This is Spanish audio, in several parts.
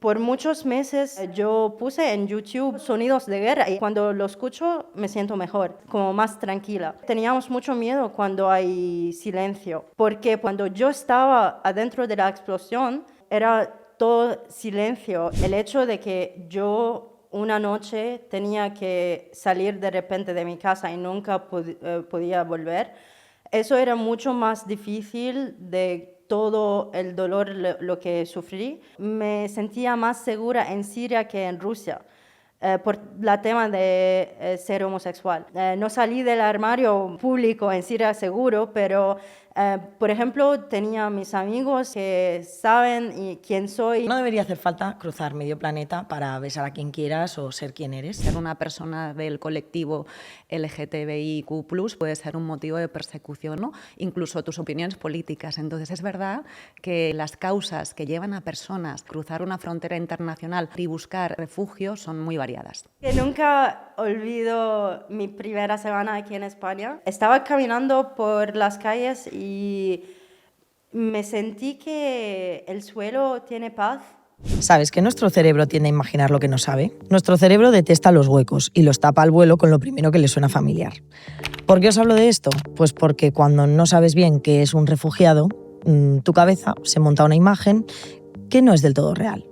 Por muchos meses yo puse en YouTube sonidos de guerra y cuando lo escucho me siento mejor, como más tranquila. Teníamos mucho miedo cuando hay silencio, porque cuando yo estaba adentro de la explosión era todo silencio. El hecho de que yo una noche tenía que salir de repente de mi casa y nunca podía volver, eso era mucho más difícil de todo el dolor, lo que sufrí. Me sentía más segura en Siria que en Rusia. Por el tema de ser homosexual. No salí del armario público en Siria seguro, pero por ejemplo tenía mis amigos que saben quién soy. No debería hacer falta cruzar medio planeta para besar a quien quieras o ser quien eres. Ser una persona del colectivo LGTBIQ+, puede ser un motivo de persecución, ¿no? Incluso tus opiniones políticas. Entonces es verdad que las causas que llevan a personas a cruzar una frontera internacional y buscar refugio son muy variadas. Que nunca olvido mi primera semana aquí en España. Estaba caminando por las calles y me sentí que el suelo tiene paz. ¿Sabes que nuestro cerebro tiende a imaginar lo que no sabe? Nuestro cerebro detesta los huecos y los tapa al vuelo con lo primero que le suena familiar. ¿Por qué os hablo de esto? Pues porque cuando no sabes bien qué es un refugiado, tu cabeza se monta una imagen que no es del todo real.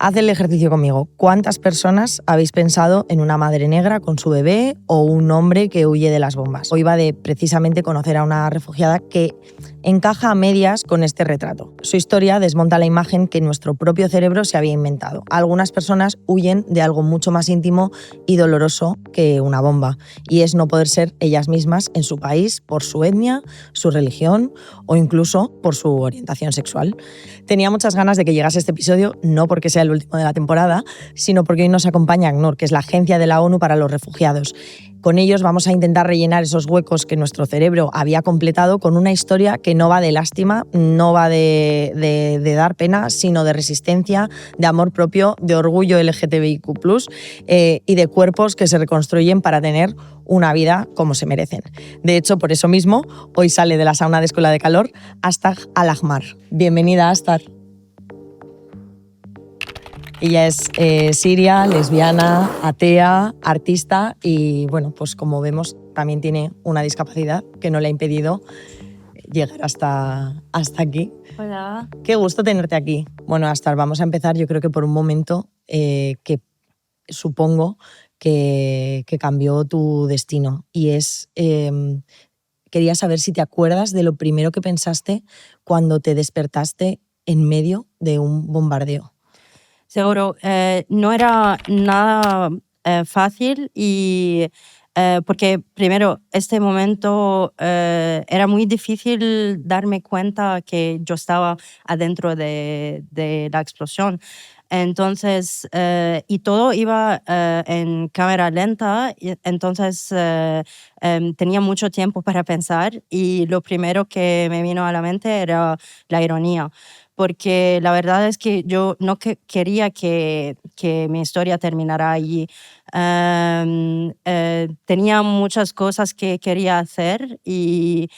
Haz el ejercicio conmigo. ¿Cuántas personas habéis pensado en una madre negra con su bebé o un hombre que huye de las bombas? Hoy va de precisamente conocer a una refugiada que encaja a medias con este retrato. Su historia desmonta la imagen que nuestro propio cerebro se había inventado. Algunas personas huyen de algo mucho más íntimo y doloroso que una bomba, y es no poder ser ellas mismas en su país por su etnia, su religión o incluso por su orientación sexual. Tenía muchas ganas de que llegase este episodio, no porque sea el último de la temporada, sino porque hoy nos acompaña ACNUR, que es la Agencia de la ONU para los Refugiados. Con ellos vamos a intentar rellenar esos huecos que nuestro cerebro había completado con una historia que no va de lástima, no va de dar pena, sino de resistencia, de amor propio, de orgullo LGTBIQ+, y de cuerpos que se reconstruyen para tener una vida como se merecen. De hecho, por eso mismo, hoy sale de la sauna de Escuela de Calor #Al-Ahmar. Bienvenida, Astar. Ella es siria, lesbiana, atea, artista y, bueno, pues como vemos, también tiene una discapacidad que no le ha impedido llegar hasta aquí. Hola. Qué gusto tenerte aquí. Bueno, Astar, vamos a empezar yo creo que por un momento que supongo que cambió tu destino y es... quería saber si te acuerdas de lo primero que pensaste cuando te despertaste en medio de un bombardeo. Seguro, no era nada fácil y porque primero este momento era muy difícil darme cuenta que yo estaba adentro de la explosión. Entonces, y todo iba en cámara lenta, entonces tenía mucho tiempo para pensar y lo primero que me vino a la mente era la ironía. Porque la verdad es que yo no quería que mi historia terminara allí. Tenía muchas cosas que quería hacer y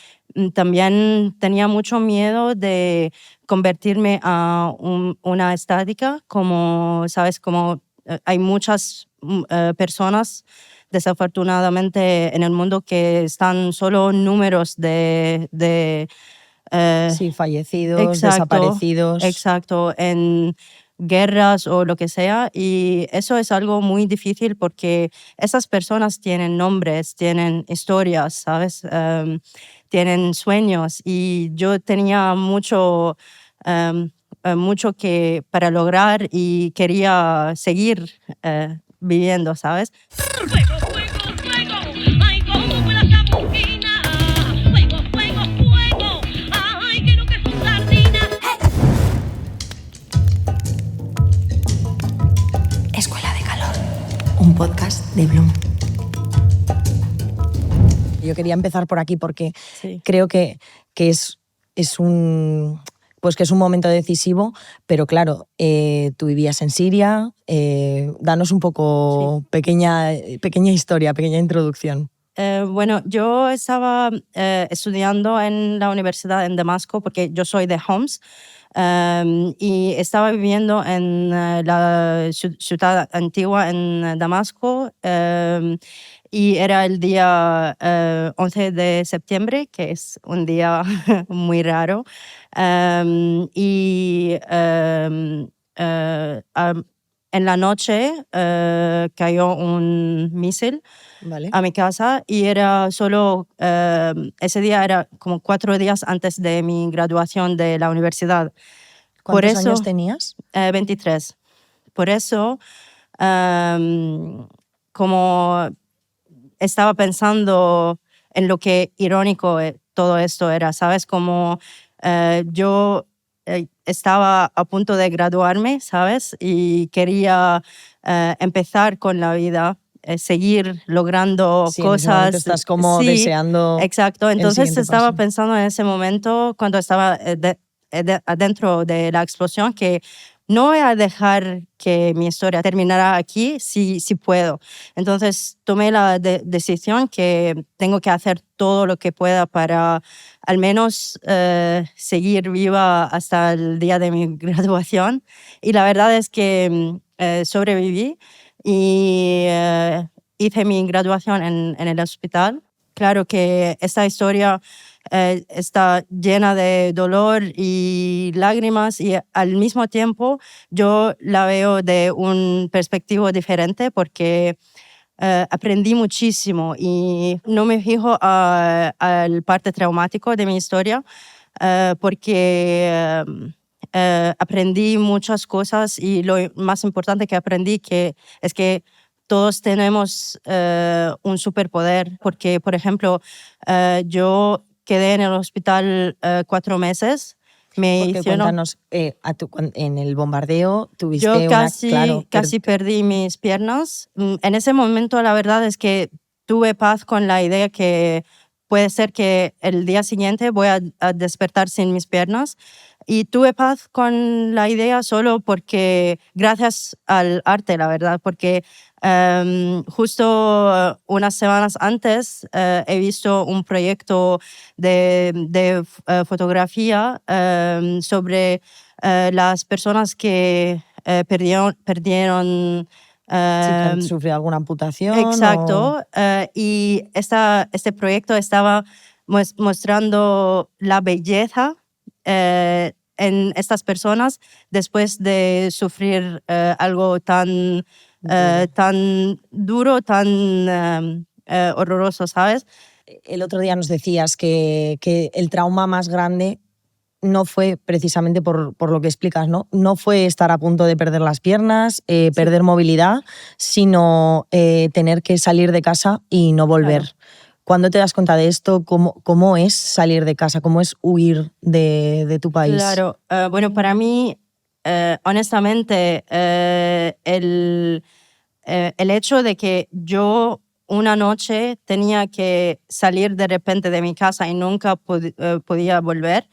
también tenía mucho miedo de convertirme a una estática, como, ¿sabes? Como hay muchas personas desafortunadamente en el mundo que están solo números de sí, fallecidos, exacto, desaparecidos. Exacto, en guerras o lo que sea. Y eso es algo muy difícil porque esas personas tienen nombres, tienen historias, ¿sabes? Tienen sueños. Y yo tenía mucho que para lograr y quería seguir viviendo, ¿sabes? Escuela de Calor, un podcast de Bloom. Yo quería empezar por aquí porque Sí. creo que es un momento decisivo, pero claro, tú vivías en Siria. Danos un poco pequeña historia, pequeña introducción. Bueno, yo estaba estudiando en la universidad en Damasco porque yo soy de Homs. Y estaba viviendo en la ciudad antigua en Damasco. Y era el día 11 de septiembre, que es un día muy raro. Y en la noche cayó un misil Vale. a mi casa y era solo, ese día era como 4 días antes de mi graduación de la universidad. Por ¿Cuántos eso, años tenías? 23. Por eso, como estaba pensando en lo que irónico todo esto era, ¿sabes? Como yo estaba a punto de graduarme, ¿sabes? Y quería empezar con la vida, seguir logrando Sí, en ese momento cosas. estás como Sí, deseando exacto. el Entonces siguiente estaba paso. pensando en ese momento, cuando estaba adentro de la explosión, que no voy a dejar que mi historia terminara aquí si puedo. Entonces tomé la decisión que tengo que hacer todo lo que pueda para al menos seguir viva hasta el día de mi graduación. Y la verdad es que sobreviví y hice mi graduación en el hospital. Claro que esta historia está llena de dolor y lágrimas y al mismo tiempo yo la veo de un perspectivo diferente porque aprendí muchísimo y no me fijo al parte traumático de mi historia porque aprendí muchas cosas y lo más importante que aprendí es que todos tenemos un superpoder porque, por ejemplo, yo quedé en el hospital 4 meses. Me Porque hicieron cuéntanos, en el bombardeo yo tuviste una, claro, casi perdí mis piernas. En ese momento, la verdad es que tuve paz con la idea que puede ser que el día siguiente voy a despertar sin mis piernas. Y tuve paz con la idea solo porque, gracias al arte, la verdad, porque justo unas semanas antes he visto un proyecto de fotografía sobre las personas que perdieron sí que han sufrido alguna amputación o... exacto, y este proyecto estaba mostrando la belleza en estas personas después de sufrir algo tan Duro. tan duro, tan horroroso, ¿sabes? El otro día nos decías que el trauma más grande no fue precisamente por lo que explicas, ¿no? No fue estar a punto de perder las piernas, perder movilidad, sino tener que salir de casa y no volver. Claro. ¿Cuándo te das cuenta de esto? ¿Cómo es salir de casa? ¿Cómo es huir de tu país? Claro, bueno, para mí, honestamente, el hecho de que yo una noche tenía que salir de repente de mi casa y nunca podía volver,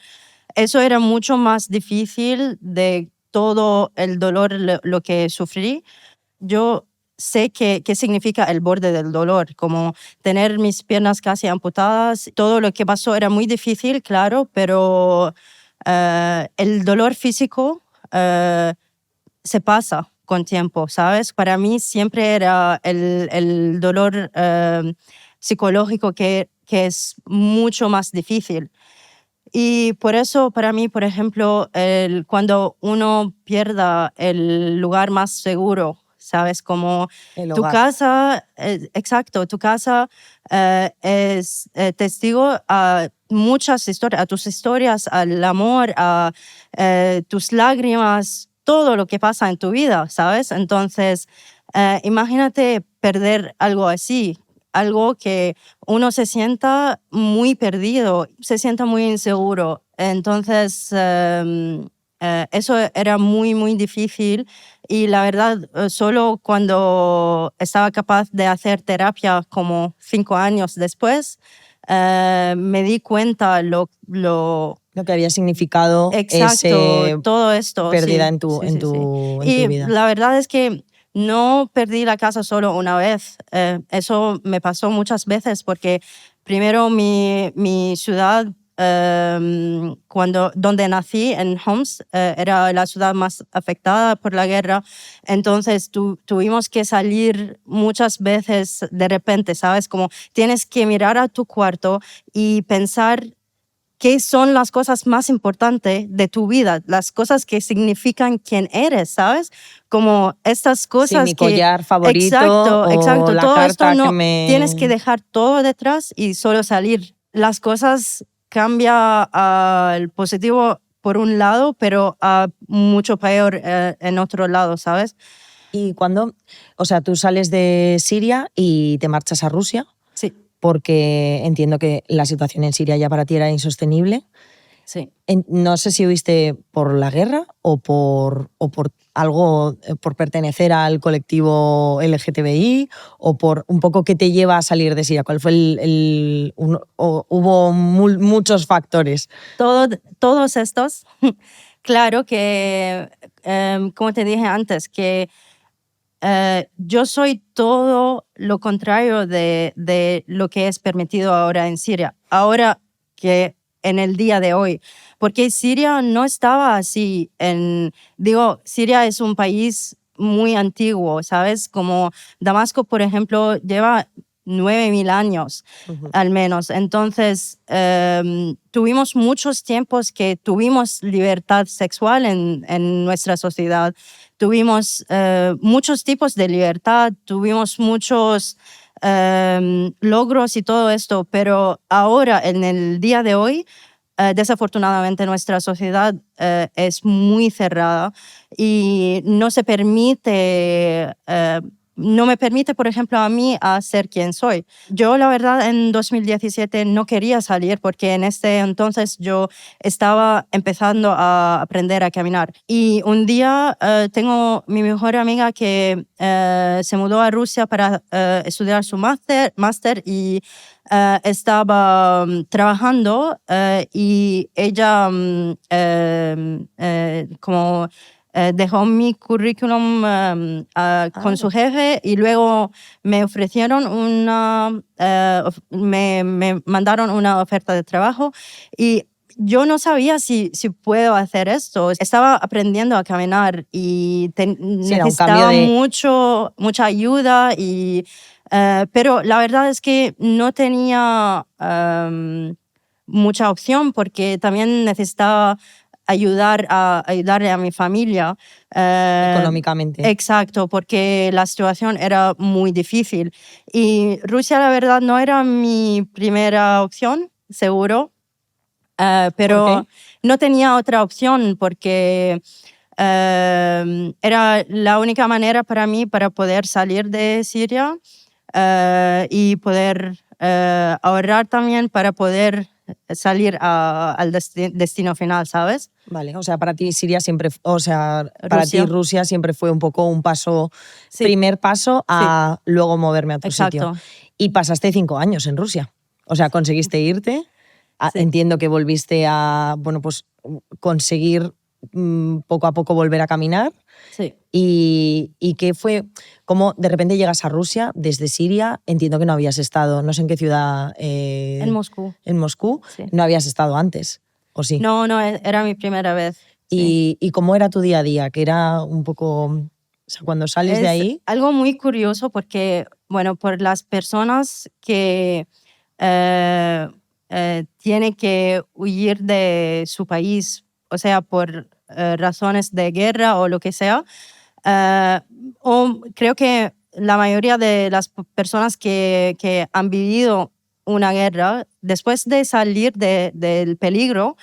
eso era mucho más difícil de todo el dolor, lo que sufrí. Yo sé qué significa el borde del dolor, como tener mis piernas casi amputadas. Todo lo que pasó era muy difícil, claro, pero el dolor físico se pasa con tiempo, ¿sabes? Para mí siempre era el dolor psicológico que es mucho más difícil. Y por eso, para mí, por ejemplo, cuando uno pierda el lugar más seguro, ¿sabes? Como El tu hogar. casa, exacto, tu casa es testigo a muchas historias, a tus historias, al amor, a tus lágrimas, todo lo que pasa en tu vida, ¿sabes? Entonces, imagínate perder algo así, algo que uno se sienta muy perdido, se sienta muy inseguro. Entonces, eso era muy, muy difícil y la verdad, solo cuando estaba capaz de hacer terapia como 5 años después, me di cuenta Lo que había significado exacto, ese todo esto, pérdida sí, en tu, sí, en sí, sí. tu, en tu Y vida. la verdad es que no perdí la casa solo una vez. Eso me pasó muchas veces porque primero mi ciudad, donde nací, en Homs, era la ciudad más afectada por la guerra. Entonces tuvimos que salir muchas veces de repente, ¿sabes? Como tienes que mirar a tu cuarto y pensar qué son las cosas más importantes de tu vida, las cosas que significan quién eres, ¿sabes? Como estas Sí, cosas mi collar favorito Exacto, o exacto. la Todo esto carta que no, tienes que me... dejar todo detrás y solo salir. Las cosas cambian al positivo por un lado, pero a mucho peor en otro lado, ¿sabes? Y cuando, o sea, tú sales de Siria y te marchas a Rusia, Sí, porque entiendo que la situación en Siria ya para ti era insostenible. sí. No sé si huiste por la guerra o por algo, por pertenecer al colectivo LGTBI o por un poco qué te lleva a salir de Siria. ¿Cuál fue hubo muchos factores? Todos estos, claro que, como te dije antes, que yo soy todo lo contrario de lo que es permitido ahora en Siria. Ahora que en el día de hoy, porque Siria no estaba así. Digo, Siria es un país muy antiguo, ¿sabes? Como Damasco, por ejemplo, lleva 9.000 años Ujú. al menos. Entonces, tuvimos muchos tiempos que tuvimos libertad sexual en nuestra sociedad. Tuvimos muchos tipos de libertad, tuvimos muchos logros y todo esto, pero ahora, en el día de hoy, desafortunadamente nuestra sociedad es muy cerrada y no me permite, por ejemplo, a mí a ser quien soy. Yo, la verdad, en 2017 no quería salir porque en este entonces yo estaba empezando a aprender a caminar. Y un día tengo mi mejor amiga que se mudó a Rusia para estudiar su máster y estaba trabajando y ella como dejó mi currículum con su jefe y luego me ofrecieron me mandaron una oferta de trabajo y yo no sabía si puedo hacer esto. Estaba aprendiendo a caminar y Sí, era un cambio necesitaba de... mucha ayuda pero la verdad es que no tenía mucha opción porque también necesitaba ayudarle a mi familia. económicamente. Exacto, porque la situación era muy difícil. Y Rusia, la verdad, no era mi primera opción, seguro, ¿Por qué? pero no tenía otra opción porque era la única manera para mí para poder salir de Siria y poder ahorrar también para poder salir al destino final, ¿sabes? Vale, o sea, para ti Siria siempre, o sea, para ti Rusia. Rusia siempre fue un poco un paso, Sí, primer paso sí, a luego moverme a otro sitio. exacto. Y pasaste 5 años en Rusia. O sea, conseguiste irte. Sí, Entiendo que volviste a, bueno, pues conseguir poco a poco volver a caminar. sí. Y qué fue, cómo de repente llegas a Rusia desde Siria. Entiendo que no habías estado, no sé en qué ciudad. En Moscú, En Moscú, sí. no habías estado antes, ¿o sí? No, no, era mi primera vez. Sí. ¿Y cómo era tu día a día? Que era un poco, o sea, cuando sales de Es ahí, algo muy curioso porque, bueno, por las personas que tienen que huir de su país, o sea, por razones de guerra o lo que sea, eh, o creo que la mayoría de las personas que han vivido una guerra, después de salir del peligro,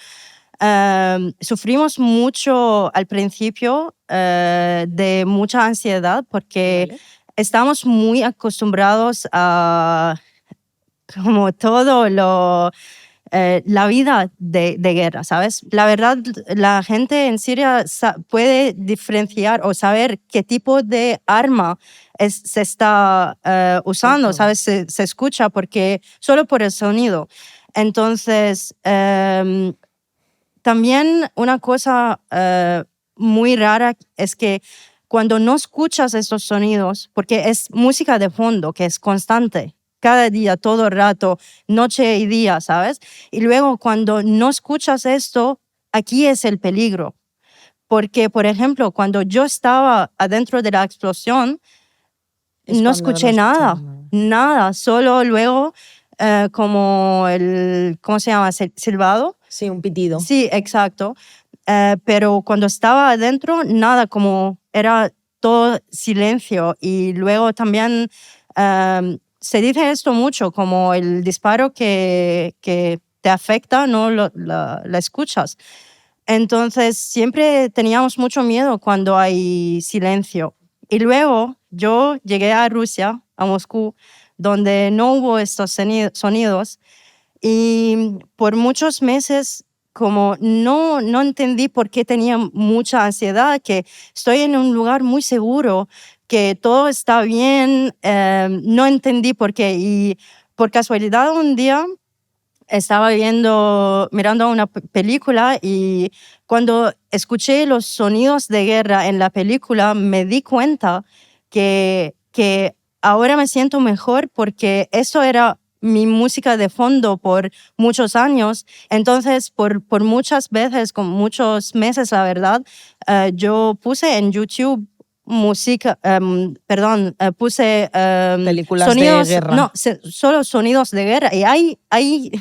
sufrimos mucho al principio de mucha ansiedad porque ¿vale? estamos muy acostumbrados a como todo la vida de guerra, ¿sabes? La verdad, la gente en Siria puede diferenciar o saber qué tipo de arma se está usando, Ujú. ¿sabes? Se escucha porque solo por el sonido. Entonces, también una cosa muy rara es que cuando no escuchas estos sonidos, porque es música de fondo que es constante, cada día, todo el rato, noche y día, ¿sabes? Y luego cuando no escuchas esto, aquí es el peligro. Porque, por ejemplo, cuando yo estaba adentro de la explosión, no escuché nada, nada, solo luego como el, ¿cómo se llama? Silbado. Sí, un pitido. Sí, exacto. Pero cuando estaba adentro, nada, como era todo silencio. Y luego también se dice esto mucho, como el disparo que te afecta, no la escuchas. Entonces, siempre teníamos mucho miedo cuando hay silencio. Y luego yo llegué a Rusia, a Moscú, donde no hubo estos sonidos. Y por muchos meses, como no entendí por qué tenía mucha ansiedad, que estoy en un lugar muy seguro, que todo está bien, no entendí por qué. Y por casualidad un día estaba mirando una película y cuando escuché los sonidos de guerra en la película me di cuenta que ahora me siento mejor porque eso era mi música de fondo por muchos años. Entonces, por muchas veces, con muchos meses, la verdad, yo puse en YouTube música, puse Películas sonidos, de guerra. no, solo sonidos de guerra. Y hay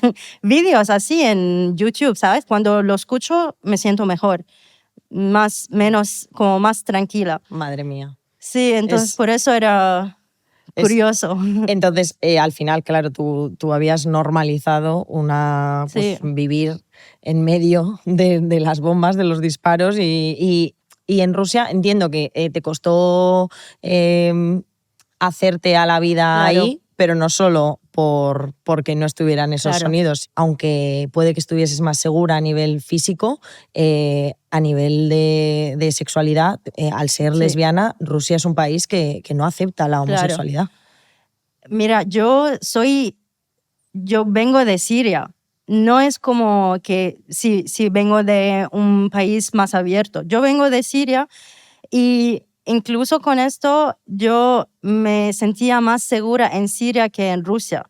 vídeos así en YouTube, ¿sabes? Cuando lo escucho me siento mejor, como más tranquila. Madre mía. Sí, entonces por eso era curioso. Entonces, al final, claro, tú habías normalizado Sí. vivir en medio de las bombas, de los disparos y en Rusia entiendo que te costó hacerte a la vida Claro. ahí, pero no solo porque no estuvieran esos Claro. sonidos, aunque puede que estuvieses más segura a nivel físico, a nivel de sexualidad, al ser Sí. lesbiana, Rusia es un país que no acepta la homosexualidad. Mira, yo vengo de Siria. No es como que si vengo de un país más abierto. Yo vengo de Siria y incluso con esto yo me sentía más segura en Siria que en Rusia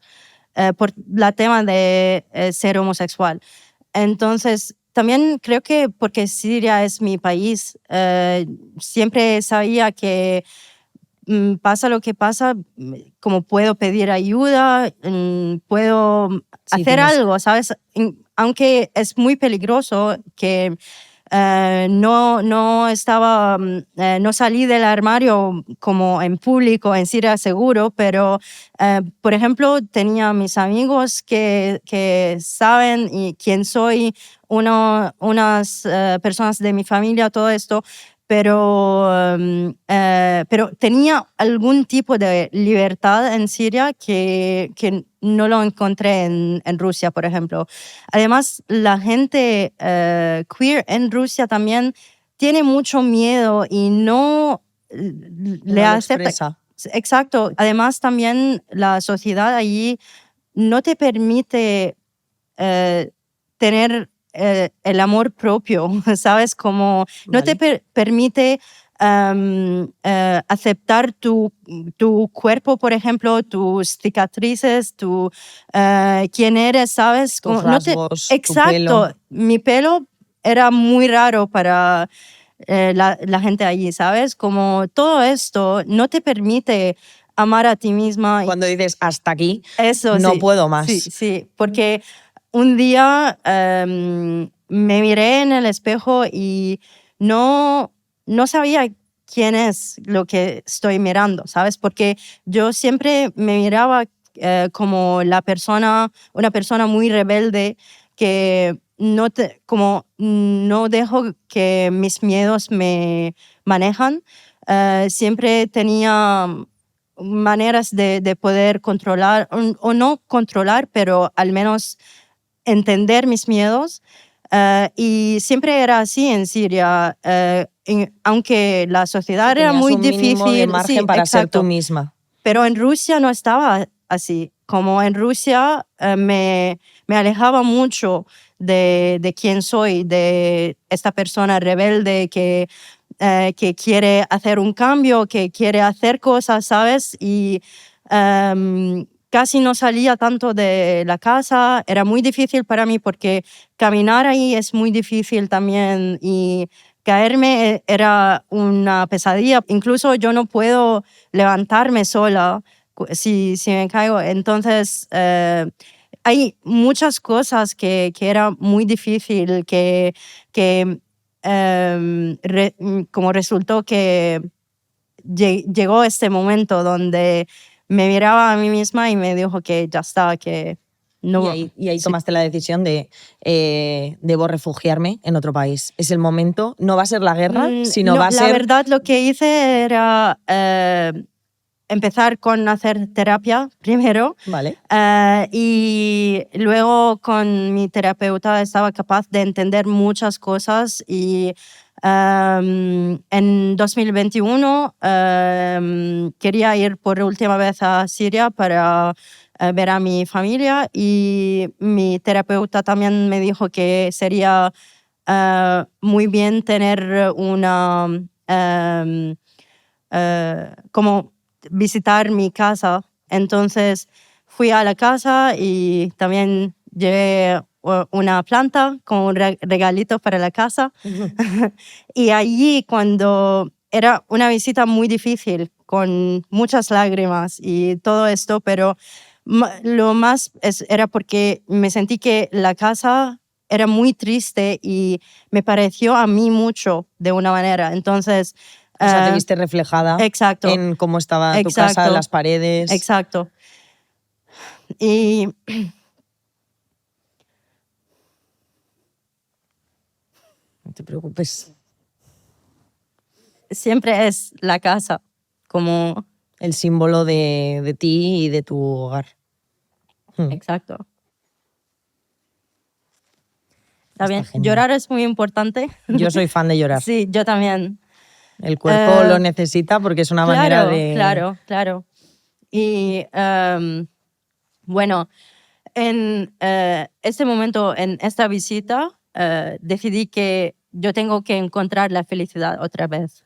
por la tema de ser homosexual. Entonces, también creo que porque Siria es mi país, siempre sabía que pasa lo que pasa, como puedo pedir ayuda, puedo hacer algo, ¿sabes? Aunque es muy peligroso que no estaba, no salí del armario como en público, en Siria seguro, pero por ejemplo tenía mis amigos que saben quién soy, unas personas de mi familia, todo esto, pero tenía algún tipo de libertad en Siria que no lo encontré en Rusia, por ejemplo. Además, la gente queer en Rusia también tiene mucho miedo y no le acepta. Exacto. Además, también la sociedad allí no te permite tener el amor propio, ¿sabes? Como no te permite aceptar tu cuerpo, por ejemplo, tus cicatrices, quién eres, ¿sabes? Tus Como, rasgos, exacto. tu pelo. Mi pelo era muy raro para la gente allí, ¿sabes? Como todo esto no te permite amar a ti misma. Cuando dices hasta aquí, Eso, no sí, puedo más. Sí, porque un día me miré en el espejo y no sabía quién es lo que estoy mirando, ¿sabes? Porque yo siempre me miraba como una persona muy rebelde que como no dejo que mis miedos me manejan. Siempre tenía maneras de poder controlar, o no controlar, pero al menos entender mis miedos. Y siempre era así en Siria, aunque la sociedad era muy un mínimo difícil. de margen Sí, para ser exacto. tú misma. Pero en Rusia no estaba así. Como en Rusia me alejaba mucho de quién soy, de esta persona rebelde que que quiere hacer un cambio, que quiere hacer cosas, ¿sabes? Y casi no salía tanto de la casa. Era muy difícil para mí porque caminar ahí es muy difícil también y caerme era una pesadilla. Incluso yo no puedo levantarme sola si me caigo. Entonces, hay muchas cosas que era muy difícil, que como resultó que llegó este momento donde me miraba a mí misma y me dijo que ya está, que no. Y ahí Sí. tomaste la decisión de debo refugiarme en otro país. Es el momento, no va a ser la guerra, sino No, va a la ser... verdad lo que hice era empezar con hacer terapia primero. Vale. Y luego con mi terapeuta estaba capaz de entender muchas cosas y en 2021 quería ir por última vez a Siria para ver a mi familia y mi terapeuta también me dijo que sería muy bien tener una como visitar mi casa. Entonces fui a la casa y también llevé una planta con un regalito para la casa. Y allí cuando era una visita muy difícil, con muchas lágrimas y todo esto, pero lo más era porque me sentí que la casa era muy triste y me pareció a mí mucho de una manera. Entonces, O sea, te viste reflejada exacto, en cómo estaba tu exacto, casa, las paredes. Exacto. Y No te preocupes. siempre es la casa como... El símbolo de ti y de tu hogar. Exacto. Está bien. genial. Llorar es muy importante. Yo soy fan de llorar. Sí, yo también. El cuerpo lo necesita porque es una manera de... Claro. Y bueno, en este momento, en esta visita, decidí que yo tengo que encontrar la felicidad otra vez.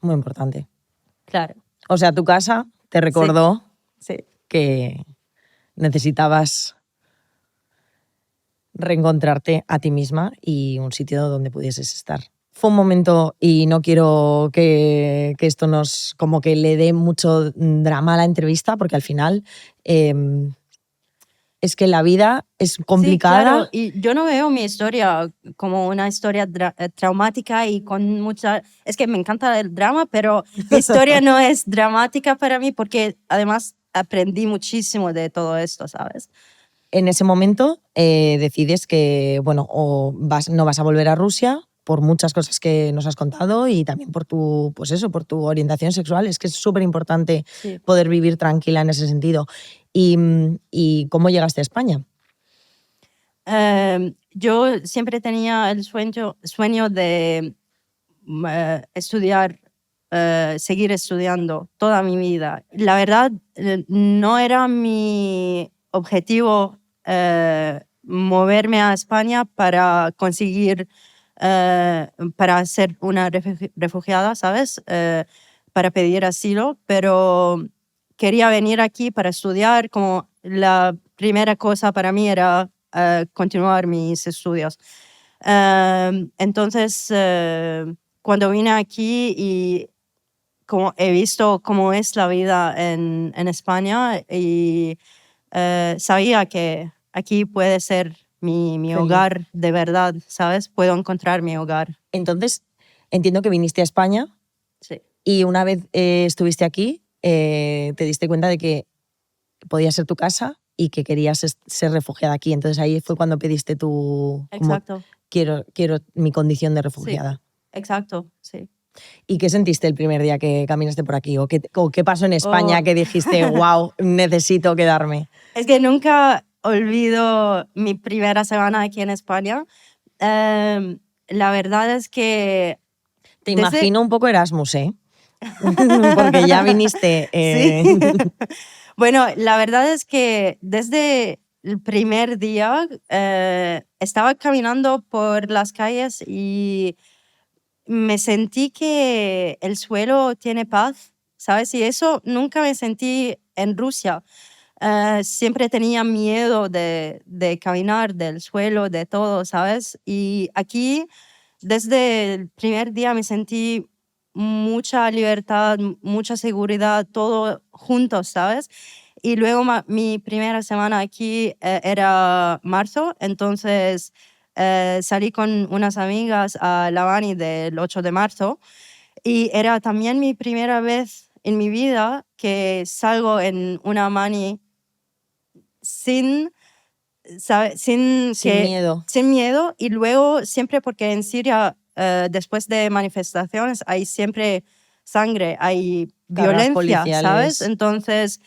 Muy importante. Claro. O sea, tu casa te recordó Sí. que necesitabas reencontrarte a ti misma y un sitio donde pudieses estar. Fue un momento, y no quiero que esto nos como que le dé mucho drama a la entrevista, porque al final es que la vida es complicada. Sí, claro. Y yo no veo mi historia como una historia traumática y con mucha... Es que me encanta el drama, pero mi historia no es dramática para mí porque además aprendí muchísimo de todo esto, ¿sabes? En ese momento decides que, bueno, no vas a volver a Rusia por muchas cosas que nos has contado y también por tu, pues eso, por tu orientación sexual. Es que es súper importante poder vivir tranquila en ese sentido. ¿Y cómo llegaste a España? Yo siempre tenía el sueño de estudiar, seguir estudiando toda mi vida. La verdad, no era mi objetivo moverme a España para conseguir, para ser una refugiada, ¿sabes? Para pedir asilo, pero quería venir aquí para estudiar. Como la primera cosa para mí era continuar mis estudios. Entonces, cuando vine aquí y como he visto cómo es la vida en España y sabía que aquí puede ser mi hogar de verdad, ¿sabes? Puedo encontrar mi hogar. Entonces, entiendo que viniste a España. Sí. Y una vez estuviste aquí, te diste cuenta de que podía ser tu casa y que querías ser refugiada aquí. Entonces ahí fue cuando pediste tu... Exacto. Quiero mi condición de refugiada. Sí. Exacto, sí. ¿Y qué sentiste el primer día que caminaste por aquí? ¿O qué pasó en España que dijiste, wow, necesito quedarme? Es que nunca olvido mi primera semana aquí en España. La verdad es que... Te imagino un poco Erasmus, ¿eh? Porque ya viniste... Sí. Bueno, la verdad es que desde el primer día estaba caminando por las calles y me sentí que el suelo tiene paz, ¿sabes? Y eso nunca me sentí en Rusia. Siempre tenía miedo de caminar, del suelo, de todo, ¿sabes? Y aquí, desde el primer día, me sentí mucha libertad, mucha seguridad, todo juntos, ¿sabes? Y luego mi primera semana aquí era marzo, entonces salí con unas amigas a la Bani del 8 de marzo y era también mi primera vez en mi vida que salgo en una Mani sin, Sin miedo. sin miedo. Y luego siempre, porque en Siria después de manifestaciones hay siempre sangre, hay Cargas violencia, ¿sabes? policiales. Entonces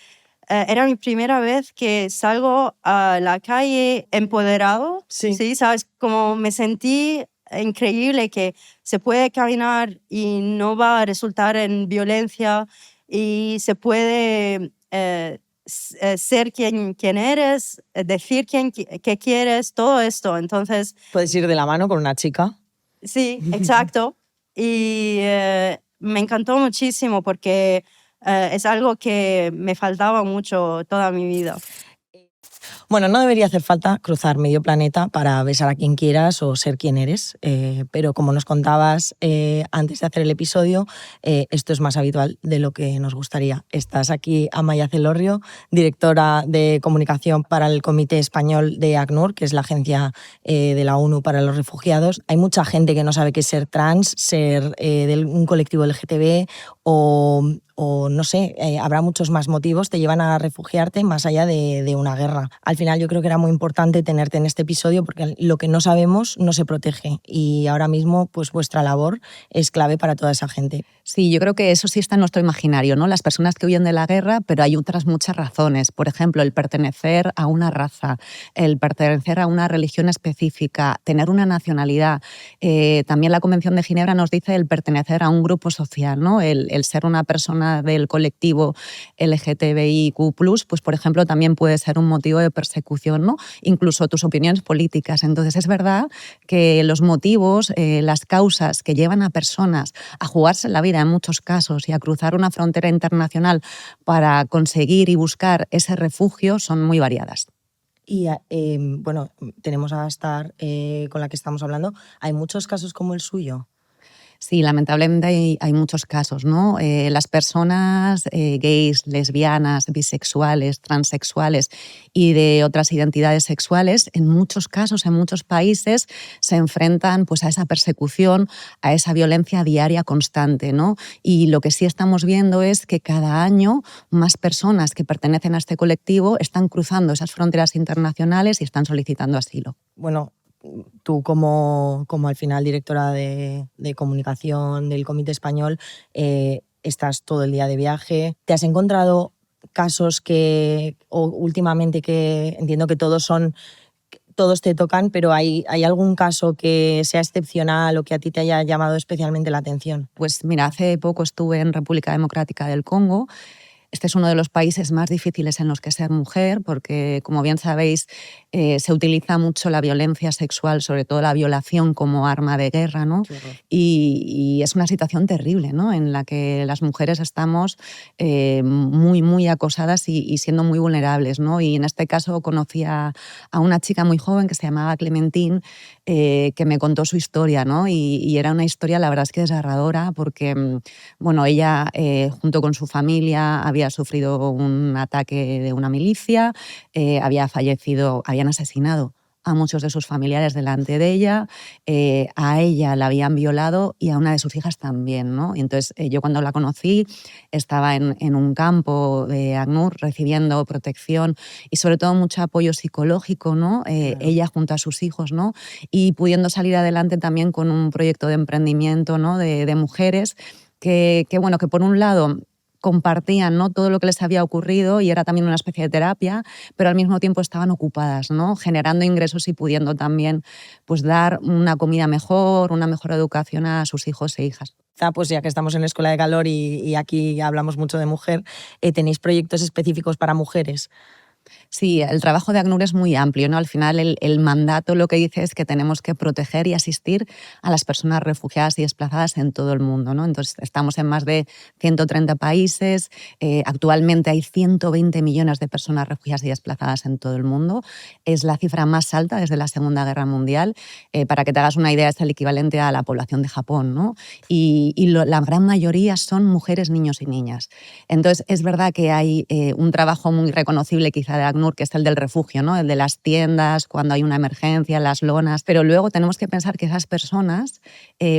era mi primera vez que salgo a la calle empoderado, Sí. ¿sí? ¿Sabes? Como me sentí increíble que se puede caminar y no va a resultar en violencia y se puede ser quien eres, decir qué quieres, todo esto. Entonces, Puedes ir de la mano con una chica. sí, exacto. Y me encantó muchísimo porque es algo que me faltaba mucho toda mi vida. Bueno, no debería hacer falta cruzar medio planeta para besar a quien quieras o ser quien eres, pero como nos contabas antes de hacer el episodio, esto es más habitual de lo que nos gustaría. Estás aquí, Amaia Celorrio, directora de comunicación para el Comité Español de ACNUR, que es la agencia de la ONU para los refugiados. Hay mucha gente que no sabe qué es ser trans, ser de un colectivo LGTB o no sé, habrá muchos más motivos, te llevan a refugiarte más allá de una guerra. Al final yo creo que era muy importante tenerte en este episodio porque lo que no sabemos no se protege y ahora mismo pues vuestra labor es clave para toda esa gente. Sí, yo creo que eso sí está en nuestro imaginario, ¿no? Las personas que huyen de la guerra, pero hay otras muchas razones. Por ejemplo, el pertenecer a una raza, el pertenecer a una religión específica, tener una nacionalidad. También la Convención de Ginebra nos dice el pertenecer a un grupo social, ¿no? El ser una persona del colectivo LGTBIQ+, pues por ejemplo, también puede ser un motivo de persecución, ¿no? Incluso tus opiniones políticas. Entonces es verdad que los motivos, las causas que llevan a personas a jugarse la vida en muchos casos y a cruzar una frontera internacional para conseguir y buscar ese refugio son muy variadas. Y bueno, tenemos a Astar con la que estamos hablando. ¿Hay muchos casos como el suyo? Sí, lamentablemente hay muchos casos, ¿no? Las personas gays, lesbianas, bisexuales, transexuales y de otras identidades sexuales, en muchos casos, en muchos países, se enfrentan pues, a esa persecución, a esa violencia diaria constante, ¿no? Y lo que sí estamos viendo es que cada año más personas que pertenecen a este colectivo están cruzando esas fronteras internacionales y están solicitando asilo. Bueno, tú como al final directora de comunicación del Comité Español, estás todo el día de viaje. ¿Te has encontrado casos o últimamente que entiendo que todos te tocan, pero hay algún caso que sea excepcional o que a ti te haya llamado especialmente la atención? Pues mira, hace poco estuve en República Democrática del Congo. Este es uno de los países más difíciles en los que ser mujer, porque, como bien sabéis, se utiliza mucho la violencia sexual, sobre todo la violación, como arma de guerra, ¿no? Y es una situación terrible, ¿no? En la que las mujeres estamos muy, muy acosadas y siendo muy vulnerables, ¿no? Y en este caso conocí a una chica muy joven que se llamaba Clementine, que me contó su historia, ¿no? Y era una historia, la verdad es que desgarradora, porque bueno, ella, junto con su familia, había sufrido un ataque de una milicia, habían asesinado a muchos de sus familiares delante de ella, a ella la habían violado y a una de sus hijas también, ¿no? Y entonces yo cuando la conocí estaba en un campo de ACNUR recibiendo protección y sobre todo mucho apoyo psicológico, ¿no? Claro. Ella junto a sus hijos, ¿no? Y pudiendo salir adelante también con un proyecto de emprendimiento, ¿no? de mujeres que por un lado compartían, ¿no? todo lo que les había ocurrido y era también una especie de terapia, pero al mismo tiempo estaban ocupadas, ¿no? generando ingresos y pudiendo también pues, dar una comida mejor, una mejor educación a sus hijos e hijas. Pues ya que estamos en la Escuela de Calor y aquí hablamos mucho de mujer, ¿tenéis proyectos específicos para mujeres? Sí, el trabajo de ACNUR es muy amplio, ¿no? Al final el mandato lo que dice es que tenemos que proteger y asistir a las personas refugiadas y desplazadas en todo el mundo, ¿no? Entonces estamos en más de 130 países, actualmente hay 120 millones de personas refugiadas y desplazadas en todo el mundo, es la cifra más alta desde la Segunda Guerra Mundial, para que te hagas una idea es el equivalente a la población de Japón, ¿no? La gran mayoría son mujeres, niños y niñas. Entonces es verdad que hay un trabajo muy reconocible quizá de ACNUR, que es el del refugio, ¿no? El de las tiendas, cuando hay una emergencia, las lonas. Pero luego tenemos que pensar que esas personas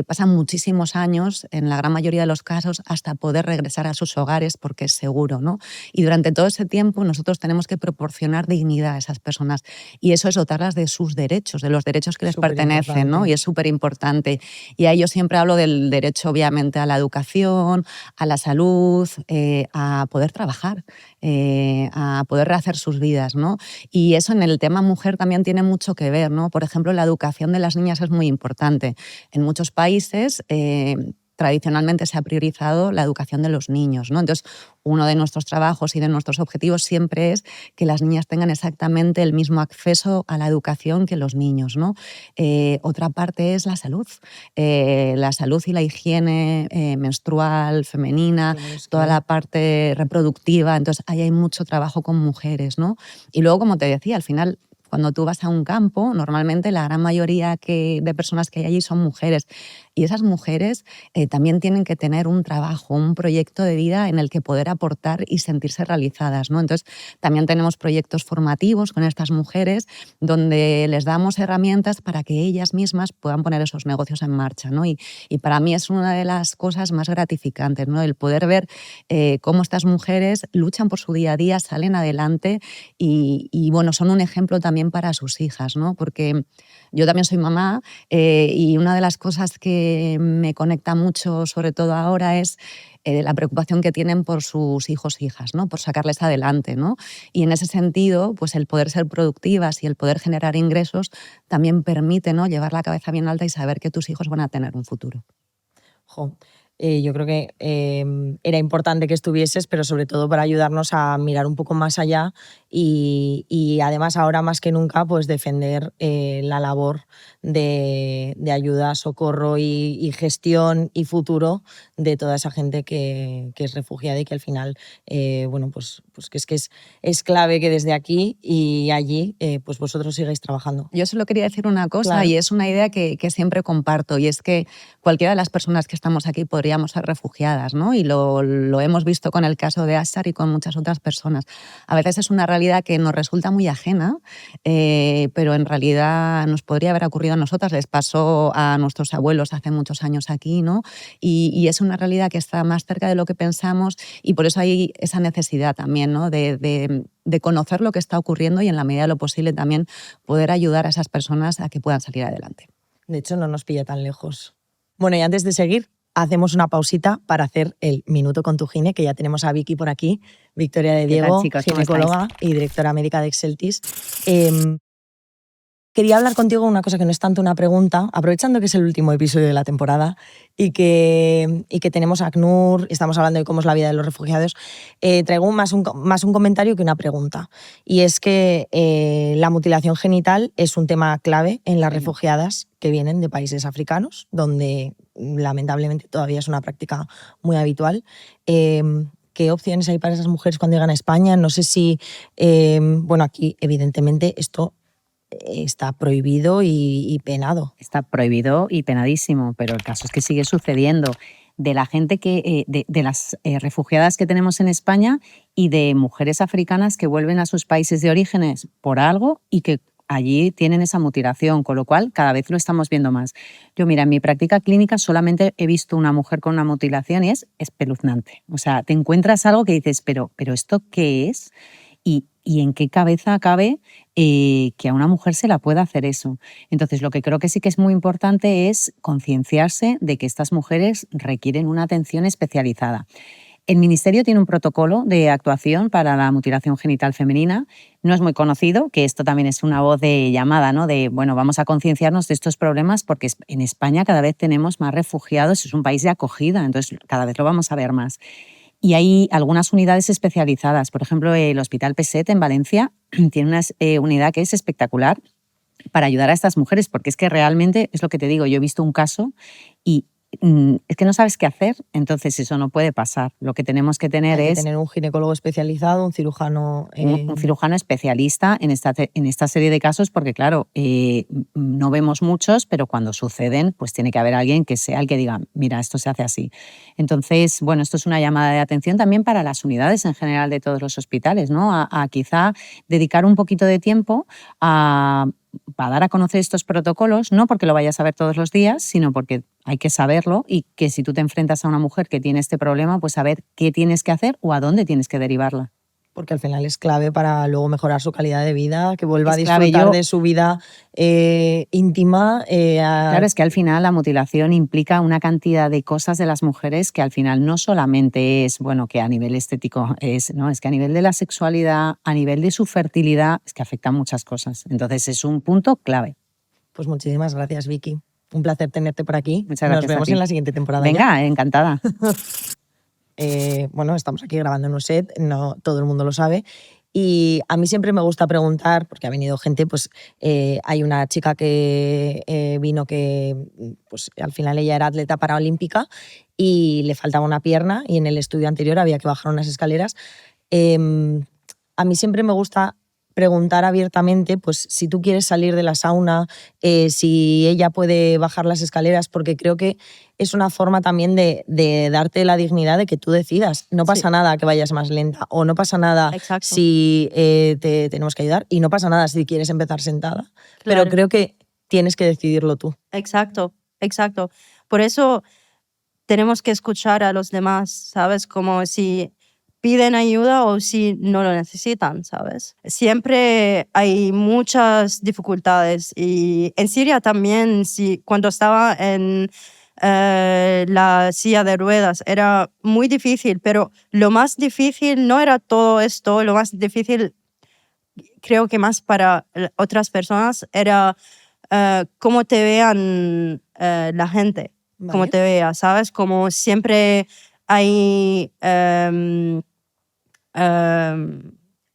pasan muchísimos años, en la gran mayoría de los casos, hasta poder regresar a sus hogares porque es seguro, ¿no? Y durante todo ese tiempo nosotros tenemos que proporcionar dignidad a esas personas. Y eso es dotarlas de sus derechos, de los derechos que les pertenecen, ¿no? Y es súper importante. Y ahí yo siempre hablo del derecho, obviamente, a la educación, a la salud, a poder trabajar, a poder rehacer sus vidas, ¿no? Y eso en el tema mujer también tiene mucho que ver, ¿no? Por ejemplo, la educación de las niñas es muy importante. En muchos países tradicionalmente se ha priorizado la educación de los niños, ¿no? Entonces, uno de nuestros trabajos y de nuestros objetivos siempre es que las niñas tengan exactamente el mismo acceso a la educación que los niños, ¿no? Otra parte es la salud y la higiene menstrual, femenina, toda la parte reproductiva. Entonces, ahí hay mucho trabajo con mujeres, ¿no? Y luego, como te decía, al final, cuando tú vas a un campo, normalmente la gran mayoría de personas que hay allí son mujeres. Y esas mujeres también tienen que tener un trabajo, un proyecto de vida en el que poder aportar y sentirse realizadas, ¿no? Entonces, también tenemos proyectos formativos con estas mujeres donde les damos herramientas para que ellas mismas puedan poner esos negocios en marcha, ¿no? Y para mí es una de las cosas más gratificantes, ¿no? El poder ver cómo estas mujeres luchan por su día a día, salen adelante y bueno, son un ejemplo también para sus hijas, ¿no? Porque yo también soy mamá y una de las cosas que me conecta mucho, sobre todo ahora, es la preocupación que tienen por sus hijos e hijas, ¿no? Por sacarles adelante, ¿no? Y en ese sentido, pues el poder ser productivas y el poder generar ingresos también permite, ¿no? Llevar la cabeza bien alta y saber que tus hijos van a tener un futuro. Jo. Yo creo que era importante que estuvieses, pero sobre todo para ayudarnos a mirar un poco más allá y además ahora más que nunca pues defender la labor de ayuda, socorro y gestión y futuro de toda esa gente que es refugiada y que al final bueno, pues que es clave que desde aquí y allí pues vosotros sigáis trabajando. Yo solo quería decir una cosa, Claro. y es una idea que siempre comparto, y es que cualquiera de las personas que estamos aquí podríamos ser refugiadas, ¿no? Y lo hemos visto con el caso de Ashar y con muchas otras personas. A veces es una realidad que nos resulta muy ajena, pero en realidad nos podría haber ocurrido a nosotras, les pasó a nuestros abuelos hace muchos años aquí, ¿no? Y es una realidad que está más cerca de lo que pensamos y por eso hay esa necesidad también, ¿no? De conocer lo que está ocurriendo y en la medida de lo posible también poder ayudar a esas personas a que puedan salir adelante. De hecho, no nos pilla tan lejos. Bueno, y antes de seguir, hacemos una pausita para hacer el Minuto con tu gine, que ya tenemos a Vicky por aquí, Victoria de Diego, chicos? ¿Cómo ginecóloga y directora médica de Exceltis. Quería hablar contigo de una cosa que no es tanto una pregunta, aprovechando que es el último episodio de la temporada y que tenemos a ACNUR, estamos hablando de cómo es la vida de los refugiados, traigo más un comentario que una pregunta. Y es que la mutilación genital es un tema clave en las refugiadas que vienen de países africanos, donde lamentablemente todavía es una práctica muy habitual. ¿Qué opciones hay para esas mujeres cuando llegan a España? No sé si, bueno, aquí evidentemente esto está prohibido y penado. Está prohibido y penadísimo, pero el caso es que sigue sucediendo. De la gente de las refugiadas que tenemos en España y de mujeres africanas que vuelven a sus países de orígenes por algo y que allí tienen esa mutilación, con lo cual cada vez lo estamos viendo más. Yo, mira, en mi práctica clínica solamente he visto una mujer con una mutilación y es espeluznante. O sea, te encuentras algo que dices, pero ¿esto qué es? ¿Y en qué cabeza cabe que a una mujer se la pueda hacer eso? Entonces, lo que creo que sí que es muy importante es concienciarse de que estas mujeres requieren una atención especializada. El Ministerio tiene un protocolo de actuación para la mutilación genital femenina. No es muy conocido, que esto también es una voz de llamada, ¿no? De, bueno, vamos a concienciarnos de estos problemas porque en España cada vez tenemos más refugiados, es un país de acogida, entonces cada vez lo vamos a ver más. Y hay algunas unidades especializadas. Por ejemplo, el Hospital Peset en Valencia tiene una unidad que es espectacular para ayudar a estas mujeres, porque es que realmente, es lo que te digo, yo he visto un caso y es que no sabes qué hacer, entonces eso no puede pasar. Lo que tenemos que tener Hay que es tener un ginecólogo especializado, un cirujano... un cirujano especialista en esta serie de casos, porque claro, no vemos muchos, pero cuando suceden, pues tiene que haber alguien que sea el que diga, mira, esto se hace así. Entonces, bueno, esto es una llamada de atención también para las unidades en general de todos los hospitales, ¿no? A quizá dedicar un poquito de tiempo para dar a conocer estos protocolos, no porque lo vayas a ver todos los días, sino porque hay que saberlo y que si tú te enfrentas a una mujer que tiene este problema, pues saber qué tienes que hacer o a dónde tienes que derivarla. Porque al final es clave para luego mejorar su calidad de vida, que vuelva Es a clave. disfrutar de su vida íntima. Claro, es que al final la mutilación implica una cantidad de cosas de las mujeres que al final no solamente es, bueno, que a nivel estético no, es que a nivel de la sexualidad, a nivel de su fertilidad, es que afecta muchas cosas. Entonces es un punto clave. Pues muchísimas gracias, Vicky. Un placer tenerte por aquí. Muchas gracias. Nos vemos a ti. en la siguiente temporada. Venga, encantada. Bueno, estamos aquí grabando en un set, no todo el mundo lo sabe. Y a mí siempre me gusta preguntar, porque ha venido gente, pues hay una chica que vino que pues, al final ella era atleta paraolímpica y le faltaba una pierna y en el estudio anterior había que bajar unas escaleras. A mí siempre me gusta preguntar abiertamente, pues si tú quieres salir de la sauna, si ella puede bajar las escaleras, porque creo que es una forma también de darte la dignidad de que tú decidas. No pasa nada que vayas más lenta o no pasa nada si te tenemos que ayudar y no pasa nada si quieres empezar sentada. Claro. Pero creo que tienes que decidirlo tú. Exacto. Por eso tenemos que escuchar a los demás, ¿sabes? Como si piden ayuda o si no lo necesitan, ¿sabes? Siempre hay muchas dificultades y en Siria también, cuando estaba en la silla de ruedas era muy difícil, pero lo más difícil no era todo esto, lo más difícil creo que más para otras personas era cómo te vean la gente, ¿vale? Cómo te vea, ¿sabes? Como siempre hay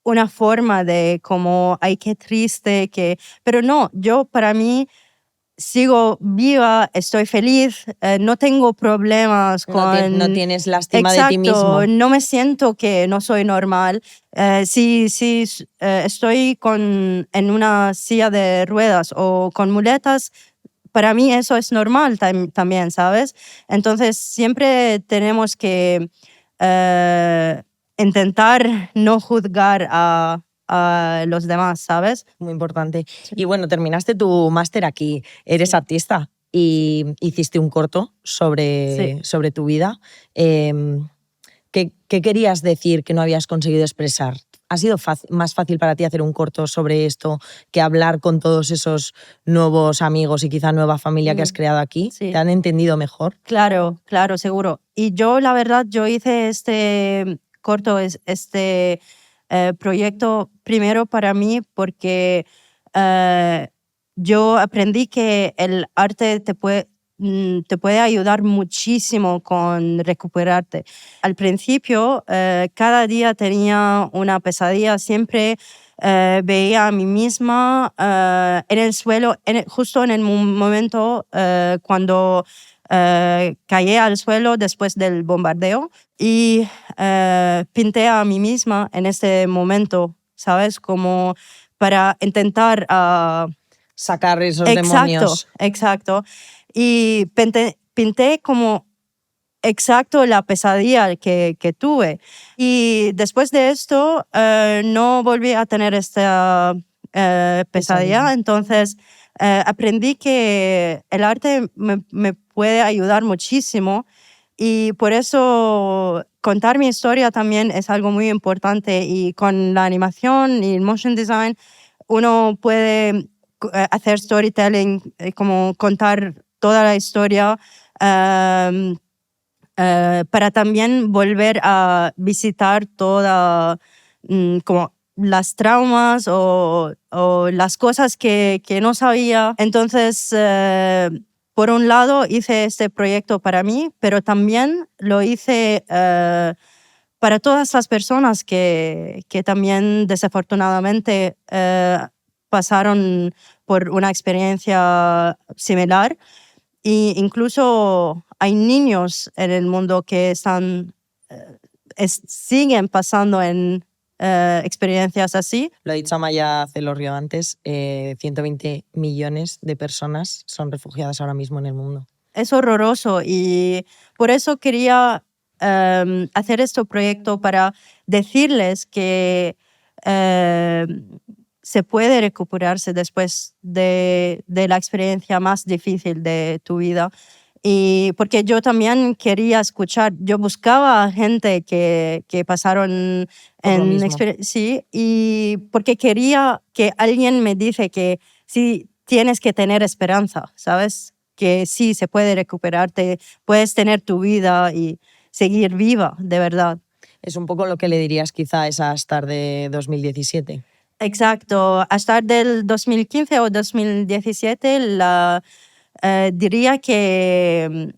una forma de como, ay, qué triste, pero no, yo para mí sigo viva, estoy feliz, no tengo problemas con... No tienes lástima de ti mismo. No me siento que no soy normal. Si estoy en una silla de ruedas o con muletas, para mí eso es normal también, ¿sabes? Entonces siempre tenemos que intentar no juzgar a los demás, ¿sabes? Muy importante. Sí. Y bueno, terminaste tu máster aquí, eres artista y hiciste un corto sobre tu vida. ¿Qué querías decir que no habías conseguido expresar? ¿Ha sido más fácil para ti hacer un corto sobre esto que hablar con todos esos nuevos amigos y quizá nueva familia que has creado aquí? Sí. ¿Te han entendido mejor? Claro, seguro. Y yo, la verdad, yo hice este corto, este proyecto primero para mí porque yo aprendí que el arte te puede ayudar muchísimo con recuperarte. Al principio, cada día tenía una pesadilla, siempre veía a mí misma en el suelo, justo en el momento cuando caí al suelo después del bombardeo y pinté a mí misma en ese momento, ¿sabes? Como para intentar... sacar esos demonios. Exacto. Y pinté como exacto la pesadilla que tuve. Y después de esto no volví a tener esta pesadilla. Entonces aprendí que el arte me puede ayudar muchísimo y por eso contar mi historia también es algo muy importante y con la animación y el motion design uno puede hacer storytelling, como contar toda la historia para también volver a visitar toda como las traumas o las cosas que no sabía. Entonces, por un lado, hice este proyecto para mí, pero también lo hice para todas las personas que también desafortunadamente pasaron por una experiencia similar. E incluso hay niños en el mundo que siguen pasando en experiencias así. Lo ha dicho Amaya Celorrio antes, 120 millones de personas son refugiadas ahora mismo en el mundo. Es horroroso y por eso quería hacer este proyecto para decirles que se puede recuperarse después de la experiencia más difícil de tu vida. Y porque yo también quería escuchar, yo buscaba gente que pasaron en sí, y porque quería que alguien me dice que sí tienes que tener esperanza, ¿sabes? Que sí se puede recuperarte, puedes tener tu vida y seguir viva, de verdad. Es un poco lo que le dirías quizá a esa Astar de 2017. Exacto, hasta del 2015 o 2017 diría que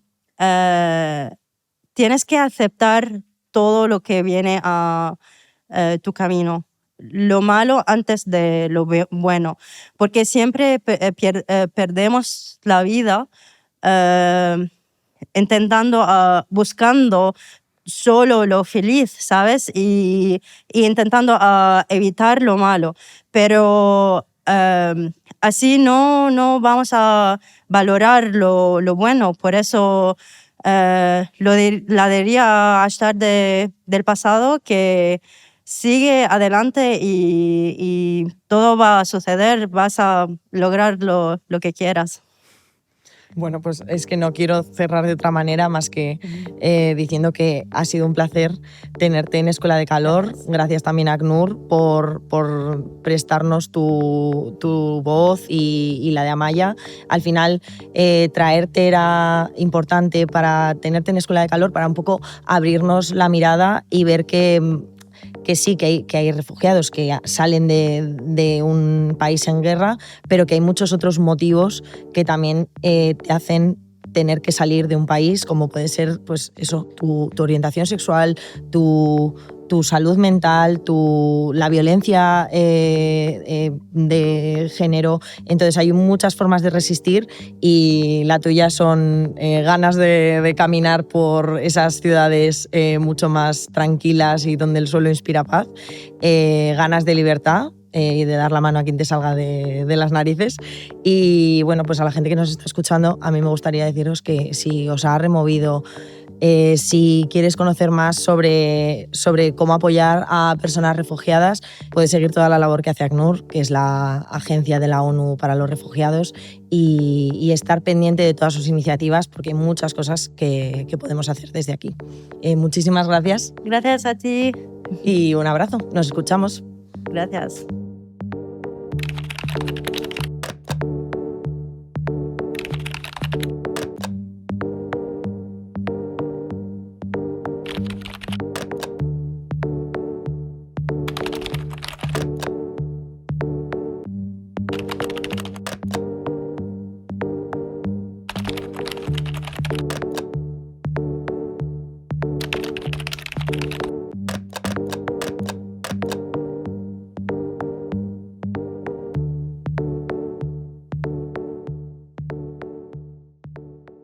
tienes que aceptar todo lo que viene a tu camino, lo malo antes de lo bueno, porque siempre perdemos la vida intentando, buscando solo lo feliz, ¿sabes? Y intentando evitar lo malo. Pero así no vamos a valorar lo bueno. Por eso la diría a Ashtar del pasado que sigue adelante y todo va a suceder, vas a lograr lo que quieras. Bueno, pues es que no quiero cerrar de otra manera más que diciendo que ha sido un placer tenerte en Escuela de Calor. Gracias también a ACNUR por prestarnos tu voz y la de Amaya. Al final, traerte era importante para tenerte en Escuela de Calor, para un poco abrirnos la mirada y ver que sí, que hay refugiados que salen de un país en guerra, pero que hay muchos otros motivos que también te hacen tener que salir de un país, como puede ser pues eso, tu orientación sexual, tu salud mental, la violencia de género. Entonces hay muchas formas de resistir y la tuya son ganas de caminar por esas ciudades mucho más tranquilas y donde el suelo inspira paz, ganas de libertad y de dar la mano a quien te salga de las narices. Y bueno, pues a la gente que nos está escuchando, a mí me gustaría deciros que si os ha removido, si quieres conocer más sobre cómo apoyar a personas refugiadas, puedes seguir toda la labor que hace ACNUR, que es la agencia de la ONU para los refugiados, y estar pendiente de todas sus iniciativas, porque hay muchas cosas que podemos hacer desde aquí. Muchísimas gracias. Gracias a ti. Y un abrazo. Nos escuchamos. Gracias.